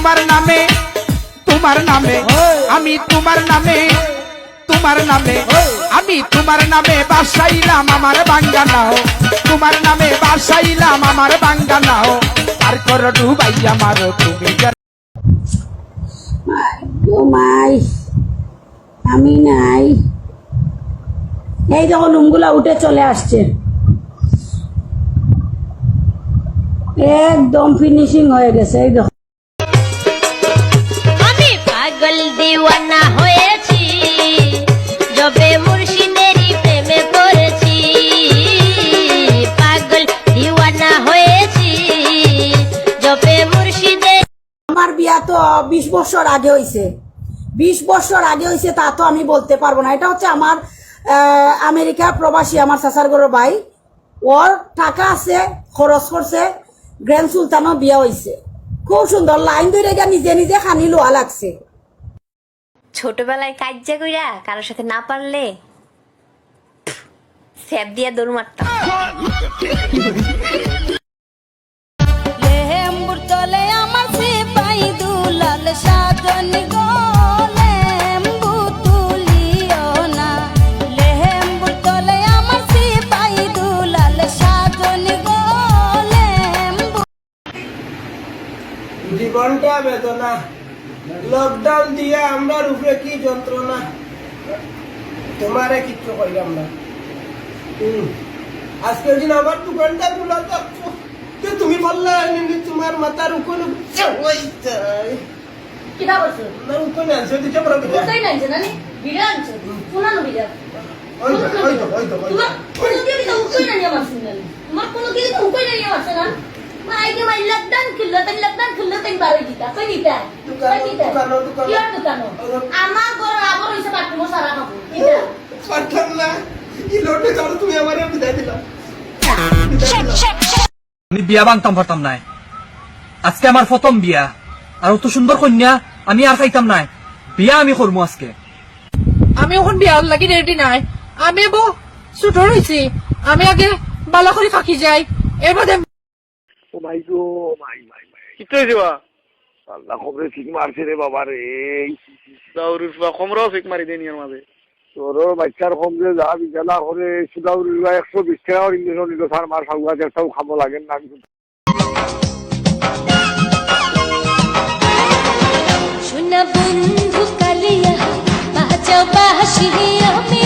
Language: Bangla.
তোমার নামে আমি তোমার নামে আমি তোমার নামে বাসাইলাম আমার বাঙ্গানাও তোমার নামে বাসাইলাম আমার বাঙ্গানাও তার কর ডুবাই আমার তুমি মাই আমি নাই এই দেখো লুমগুলা উঠে চলে আসছে একদম ফিনিশিং হয়ে গেছে এই দেখো আমি পাগল দিওয়ানা হয়েছি যবে মুর্শিদেরই প্রেমে পড়েছি পাগল দিওয়ানা হয়েছি যবে মুর্শিদের আমার বিয়া তো 20 বছর আগে হইছে 20 বছর আগে হইছে তা তো আমি বলতে পারবো না এটা হচ্ছে আমার আমেরিকা প্রবাসী আমার চাচার ঘরের ভাই ওর টাকা আছে খরচ করছে গ্র্যান্ড সুলতানও বিয়া হইছে খুব সুন্দর লাইন ধরে গিয়ে নিজে নিজে খানি লোয়া লাগছে ছোটবেলায় কাজ্জা কইরা কারোর সাথে না পারলে স্যাপ দিয়া দৌড় মারতাম লেহেম্বুর তলে আমার সিপাই দুলাল সাজন গো লেম্বু তুলিও না লেহেম্বুর তলে আমার সিপাই দুলাল সাজন গো লেম্বু জীবনটা বেদনা লকডাউন দিয়ে আমরা উপরে কি যন্ত্রণা তোমারে কিচ্ছু কইলাম না আজকে দিন আমার দোকানটা খোলা থাকতো তুমি বললে তোমার মাথার উপরে কিটা বলছো না উপরে আনছো দিতে পারো কোথায় নাইছে নানি বিড়া আনছো কোনানো বিড়া ওই তো তোমার কোনো দিয়ে তো উকই নানি আমার শুনলেন তোমার কোনো দিয়ে তো উকই নানি আমার শুনলেন মাই কে মাই লকডাউন খুললো তাই বারো দিতা কই দিতা দোকান আমার ঘর আবার হইছে বাথরুম সারা খাবো কিটা পারতাম না কি লোটে কারো তুমি আমারে বিদায় দিলা আমি বিয়া ভাঙতাম পারতাম নাই আজকে আমার প্রথম বিয়া আর অত সুন্দর কন্যা আমি আর খাইতাম নাই বিয়া আমি করবো আজকে আমি এখন বিয়ার লাগি রেডি নাই আমি বউ ছোট রয়েছি আমি আগে বালা করে থাকি যাই এর বাদে ও ভাই গো ভাই কিতে দিবা আল্লাহ খবরে ঠিক মারছে রে বাবা রে দাউরুস বা খমরাও ঠিক মারি দেনি এর মাঝে তোর বাচ্চার কম যে যা বিছানা করে সুদাউরুস বা 120 টাকা ইঞ্জেকশন দিল স্যার মার সাউয়া একটাও খামো লাগেন না শুনা বন্ধু কালিয়া বাঁচাও বাঁশি আমি